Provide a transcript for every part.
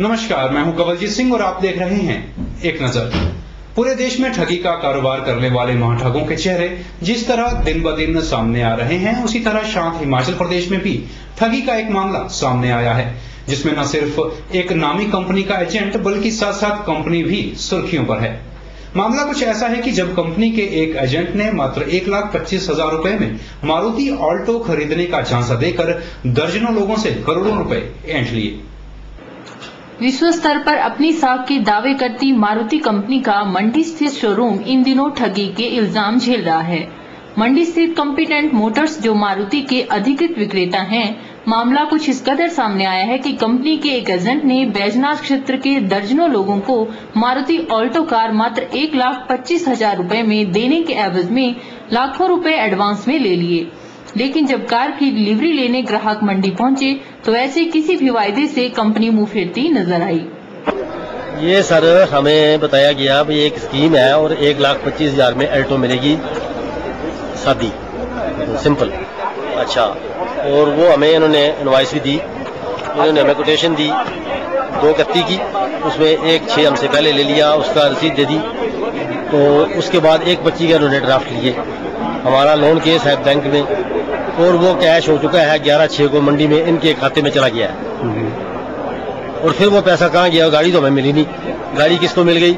नमस्कार, मैं हूं कवलजीत सिंह और आप देख रहे हैं एक नजर। पूरे देश में ठगी का कारोबार करने वाले महाठगों के चेहरे जिस तरह दिन ब दिन सामने आ रहे हैं, उसी तरह शांत हिमाचल प्रदेश में भी ठगी का एक मामला सामने आया है, जिसमें न सिर्फ एक नामी कंपनी का एजेंट बल्कि साथ साथ कंपनी भी सुर्खियों पर है। मामला कुछ ऐसा है कि जब कंपनी के एक एजेंट ने मात्र 1,25,000 रुपए में मारुति ऑल्टो खरीदने का झांसा देकर दर्जनों लोगों से करोड़ों रुपए ऐंठ लिए। विश्व स्तर पर अपनी साख के दावे करती मारुति कंपनी का मंडी स्थित शोरूम इन दिनों ठगी के इल्जाम झेल रहा है। मंडी स्थित कॉम्पिटेंट मोटर्स जो मारुति के अधिकृत विक्रेता हैं, मामला कुछ इस कदर सामने आया है कि कंपनी के एक एजेंट ने बैजनाथ क्षेत्र के दर्जनों लोगों को मारुति ऑल्टो कार मात्र 1,25,000 रुपए में देने के एवज में लाखों रुपए एडवांस में ले लिए। लेकिन जब कार की डिलीवरी लेने ग्राहक मंडी पहुंचे तो ऐसे किसी भी वायदे से कंपनी मुंह फेरती नजर आई। ये सर हमें बताया गया भाई एक स्कीम है और 1,25,000 में अल्टो मिलेगी सादी सिंपल। अच्छा, और वो हमें इन्होंने इनवॉइस भी दी, इन्होंने हमें कोटेशन दी 231 की, उसमें 1,6 हमसे पहले ले लिया, उसका रसीद दे दी। तो उसके बाद 1,25 का इन्होंने ड्राफ्ट लिए। हमारा लोन केस है बैंक में और वो कैश हो चुका है 11/6 को मंडी में इनके खाते में चला गया है। और फिर वो पैसा कहाँ गया? गाड़ी तो हमें मिली नहीं। गाड़ी किसको मिल गई?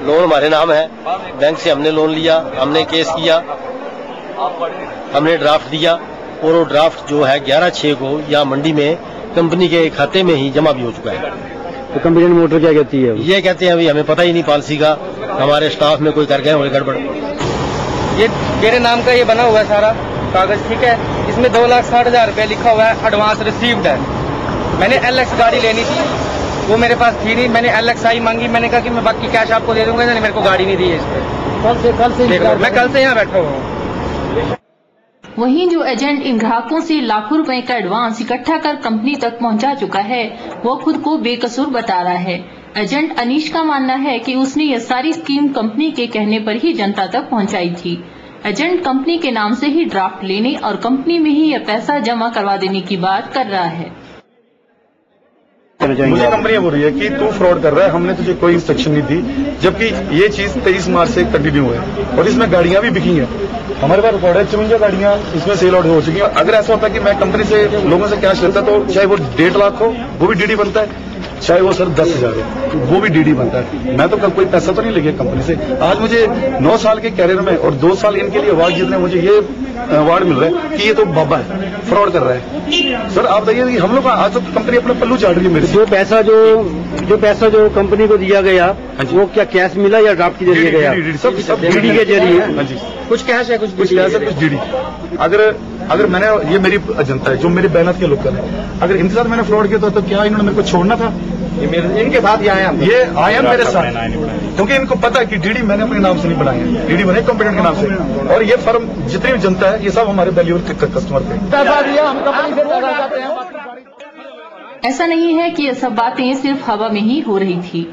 लोन हमारे नाम है, बैंक से हमने लोन लिया, हमने केस किया, हमने ड्राफ्ट दिया और वो ड्राफ्ट जो है 11/6 को या मंडी में कंपनी के खाते में ही जमा भी हो चुका है। तो कंपनी मोटर क्या कहती है? ये कहते हैं अभी हमें पता ही नहीं पॉलिसी का, हमारे स्टाफ में कोई कर गए होंगे गड़बड़। ये मेरे नाम का ये बना हुआ है सारा कागज, ठीक है। इसमें 2,60,000 रुपये लिखा हुआ है एडवांस रिसीव्ड है। मैंने LX गाड़ी लेनी थी, वो मेरे पास थी नहीं, मैंने LXi मांगी। मैंने कहा कि मैं बाकी कैश आपको दे दूंगा, नहीं मेरे को गाड़ी नहीं दी है। मैं कल से यहाँ बैठा हुआ हूँ। वहीं जो एजेंट इन ग्राहकों से लाखों रुपए का एडवांस इकट्ठा कर कंपनी तक पहुंचा चुका है, वो खुद को बेकसूर बता रहा है। एजेंट अनीश का मानना है कि उसने यह सारी स्कीम कंपनी के कहने पर ही जनता तक पहुंचाई थी। एजेंट कंपनी के नाम से ही ड्राफ्ट लेने और कंपनी में ही यह पैसा जमा करवा देने की बात कर रहा है। मुझे कंपनी बोल रही है कि तू फ्रॉड कर रहा है, हमने तुझे कोई इंस्ट्रक्शन नहीं दी, जबकि ये चीज 23 मार्च से कंटिन्यू है और इसमें गाड़ियां भी बिकी हैं। हमारे पास रिकॉर्ड है 54 गाड़ियां इसमें सेल आउट हो चुकी हैं। अगर ऐसा होता कि मैं कंपनी से लोगों से कैश लेता तो चाहे वो 1.5 लाख हो वो भी डीडी बनता है, चाहे वो सर 10,000 हो तो वो भी डीडी बनता है। मैं तो कोई पैसा तो नहीं लेके कंपनी से। आज मुझे 9 साल के कैरियर में और 2 साल इनके लिए अवार्ड जीतने, मुझे ये अवार्ड मिल रहा है कि ये तो बाबा है, फ्रॉड कर रहा है। सर आप बताइए, हम लोग आज तो कंपनी अपने पल्लू चाट रही है मेरे। जो पैसा जो कंपनी को दिया गया वो क्या कैश मिला या ड्राफ्ट के जरिए गया? सब डीडी के जरिए। हाँ जी, कुछ कैश है, कुछ कैश है, कुछ डीडी। अगर मैंने, ये मेरी जनता है जो मेरे बैनत के लोकल है, अगर इनके साथ मैंने फ्रॉड किया तो क्या इन्होंने मेरे को छोड़ना था? इनके साथ ये आया मेरे साथ, क्योंकि इनको पता है कि डीडी मैंने अपने नाम से नहीं बनाए हैं, डीडी बने कंपनी के नाम से। और ये फर्म जितनी भी जनता है ये सब हमारे वैल्यू कस्टमर थे। पैसा दिया, हम कंपनी से पैसा चाहते हैं। ऐसा नहीं है कि ये सब बातें सिर्फ हवा में ही हो रही थी।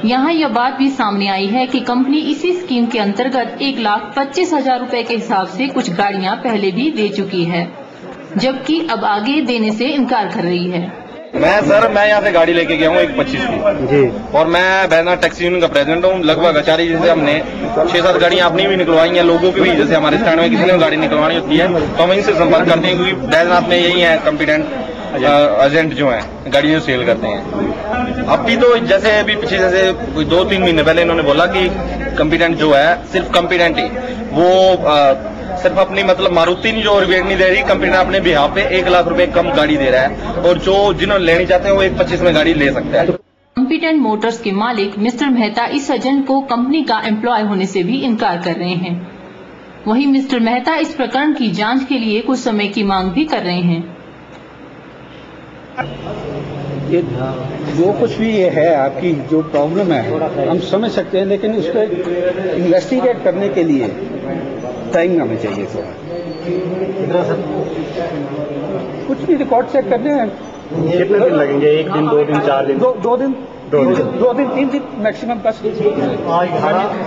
यहाँ यह बात भी सामने आई है कि कंपनी इसी स्कीम के अंतर्गत 1,25,000 रुपए के हिसाब से कुछ गाड़ियां पहले भी दे चुकी है, जबकि अब आगे देने से इनकार कर रही है। मैं यहाँ से गाड़ी लेके गया हूँ 1,25 की जी, और मैं बैजनाथ टैक्सी यूनियन का प्रेसिडेंट हूँ। लगभग आचार्य जैसे हमने 6-7 गाड़ियाँ अपनी भी निकलवाई हैं, लोगों की भी। जैसे हमारे स्टैंड में किसी ने गाड़ी निकलवानी होती है तो हम इनसे संपर्क करते हैं, क्योंकि बैजनाथ में यही है कॉम्पिटेंट एजेंट जो है गाड़ी जो सेल करते हैं। अभी तो जैसे अभी पीछे जैसे 2-3 महीने पहले इन्होंने बोला कि कॉम्पिटेंट जो है सिर्फ कॉम्पिटेंट ही वो सिर्फ अपनी मतलब मारुति नहीं जो रिबेट नहीं दे रही, कंपनी ने अपने बिहाफ पे 1 लाख रुपए कम गाड़ी दे रहा है और जो जिन्होंने लेनी चाहते हैं वो 1,25 में गाड़ी ले सकते हैं। कॉम्पिटेंट मोटर्स के मालिक मिस्टर मेहता इस एजेंट को कंपनी का एम्प्लॉय होने से भी इनकार कर रहे हैं। वहीं मिस्टर मेहता इस प्रकरण की जांच के लिए कुछ समय की मांग भी कर रहे हैं। ये जो कुछ भी ये है आपकी जो प्रॉब्लम है हम समझ सकते हैं, लेकिन उस पर इन्वेस्टिगेट करने के लिए टाइम हमें चाहिए थोड़ा। कुछ भी रिकॉर्ड चेक करने हैं। कितने दिन लगेंगे? 1 दिन, 2 दिन, 4 दिन? 2 दिन। 2 दिन 3 दिन मैक्सिमम बस,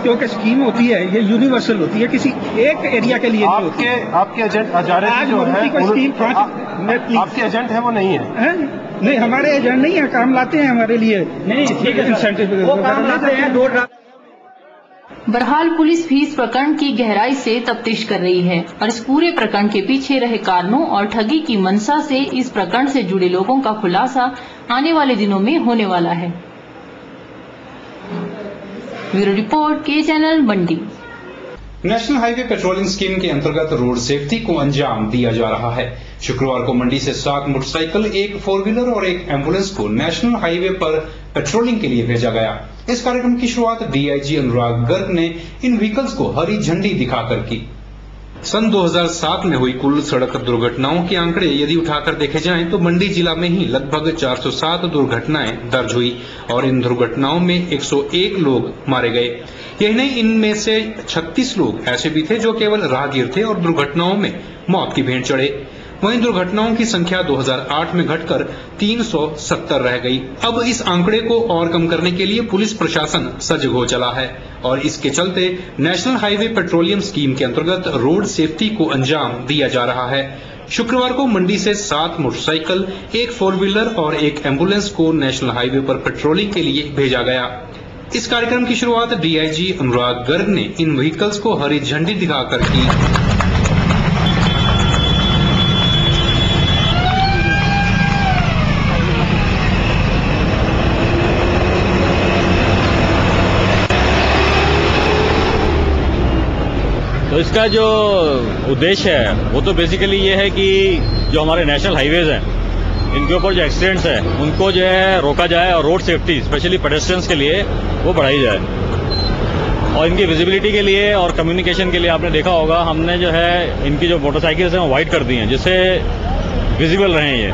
क्योंकि स्कीम होती है ये यूनिवर्सल होती है, किसी एक एरिया के लिए नहीं होती। आपके एजेंट हजारे आज मारुति को स्कीम आपके एजेंट है वो नहीं है? नहीं, हमारे एजेंट नहीं है, काम लाते हैं हमारे लिए, नहीं ठीक है, इंसेंटिव। बहरहाल पुलिस भी इस प्रकरण की गहराई से तफ्तीश कर रही है और इस पूरे प्रकरण के पीछे रहे कारणों और ठगी की मंशा से इस प्रकरण से जुड़े लोगों का खुलासा आने वाले दिनों में होने वाला है। ब्यूरो रिपोर्ट, के चैनल, मंडी। नेशनल हाईवे पेट्रोलिंग स्कीम के अंतर्गत रोड सेफ्टी को अंजाम दिया जा रहा है। शुक्रवार को मंडी से 7 मोटरसाइकिल, 1 4 व्हीलर और 1 एम्बुलेंस को नेशनल हाईवे पर पेट्रोलिंग के लिए भेजा गया। इस कार्यक्रम की शुरुआत डीआईजी अनुराग गर्ग ने इन व्हीकल्स को हरी झंडी दिखाकर की। सन 2007 में हुई कुल सड़क दुर्घटनाओं के आंकड़े यदि उठाकर देखे जाएं तो मंडी जिला में ही लगभग 407 दुर्घटनाएं दर्ज हुई और इन दुर्घटनाओं में 101 लोग मारे गए। यही नहीं, इनमें से 36 लोग ऐसे भी थे जो केवल राहगीर थे और दुर्घटनाओं में मौत की भेंट चढ़े। वहीं दुर्घटनाओं की संख्या 2008 में घटकर 370 रह गई। अब इस आंकड़े को और कम करने के लिए पुलिस प्रशासन सजग हो चला है और इसके चलते नेशनल हाईवे पेट्रोलियम स्कीम के अंतर्गत रोड सेफ्टी को अंजाम दिया जा रहा है। शुक्रवार को मंडी से 7 मोटरसाइकिल, 1 4 व्हीलर और 1 एम्बुलेंस को नेशनल हाईवे पर पेट्रोलिंग के लिए भेजा गया। इस कार्यक्रम की शुरुआत डीआईजी अनुराग गर्ग ने इन व्हीकल्स को हरी झंडी दिखाकर की। तो इसका जो उद्देश्य है वो तो बेसिकली ये है कि जो हमारे नेशनल हाईवेज हैं इनके ऊपर जो एक्सीडेंट्स हैं उनको जो है रोका जाए और रोड सेफ्टी स्पेशली पेडेस्ट्रियंस के लिए वो बढ़ाई जाए। और इनकी विजिबिलिटी के लिए और कम्युनिकेशन के लिए आपने देखा होगा हमने जो है इनकी जो मोटरसाइकिल्स हैं वो वाइट कर दी हैं जिससे विजिबल रहें ये।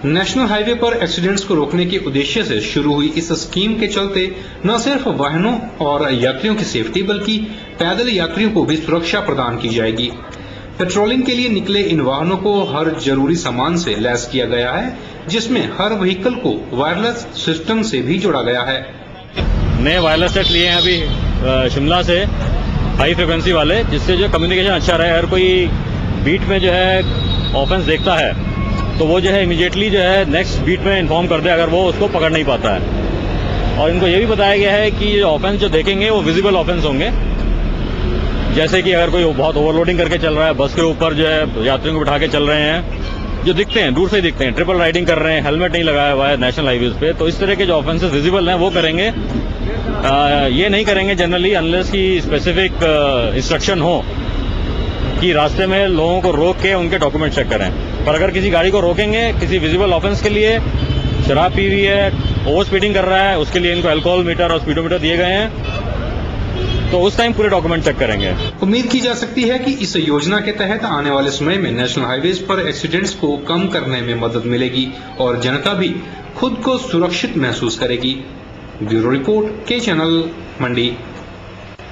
नेशनल हाईवे पर एक्सीडेंट्स को रोकने के उद्देश्य से शुरू हुई इस स्कीम के चलते न सिर्फ वाहनों और यात्रियों की सेफ्टी बल्कि पैदल यात्रियों को भी सुरक्षा प्रदान की जाएगी। पेट्रोलिंग के लिए निकले इन वाहनों को हर जरूरी सामान से लैस किया गया है जिसमें हर व्हीकल को वायरलेस सिस्टम से भी जोड़ा गया है। नए वायरलेस सेट लिए हैं अभी शिमला से, हाई फ्रिक्वेंसी वाले, जिससे जो कम्युनिकेशन अच्छा रहे। हर कोई बीट में जो है ऑफेंस देखता है तो वो जो है इमीडिएटली जो है नेक्स्ट बीट में इन्फॉर्म कर दे अगर वो उसको पकड़ नहीं पाता है। और इनको ये भी बताया गया है कि ये ऑफेंस जो देखेंगे वो विजिबल ऑफेंस होंगे, जैसे कि अगर कोई बहुत ओवरलोडिंग करके चल रहा है, बस के ऊपर जो है यात्रियों को बिठा के चल रहे हैं, जो दिखते हैं दूर से दिखते हैं, ट्रिपल राइडिंग कर रहे हैं, हेलमेट नहीं लगाया हुआ है नेशनल हाईवेज पे, तो इस तरह के जो ऑफेंसेस विजिबल हैं वो करेंगे। ये नहीं करेंगे जनरली अनलेस की स्पेसिफिक इंस्ट्रक्शन हो कि रास्ते में लोगों को रोक के उनके डॉक्यूमेंट चेक करें। पर अगर किसी गाड़ी को रोकेंगे किसी विजिबल ऑफेंस के लिए, शराब पी हुई है, ओवर स्पीडिंग कर रहा है, उसके लिए इनको अल्कोहल मीटर और स्पीडोमीटर दिए गए हैं, तो उस टाइम पूरे डॉक्यूमेंट चेक करेंगे। उम्मीद की जा सकती है कि इस योजना के तहत आने वाले समय में नेशनल हाईवेज पर एक्सीडेंट्स को कम करने में मदद मिलेगी और जनता भी खुद को सुरक्षित महसूस करेगी। ब्यूरो रिपोर्ट, के चैनल, मंडी।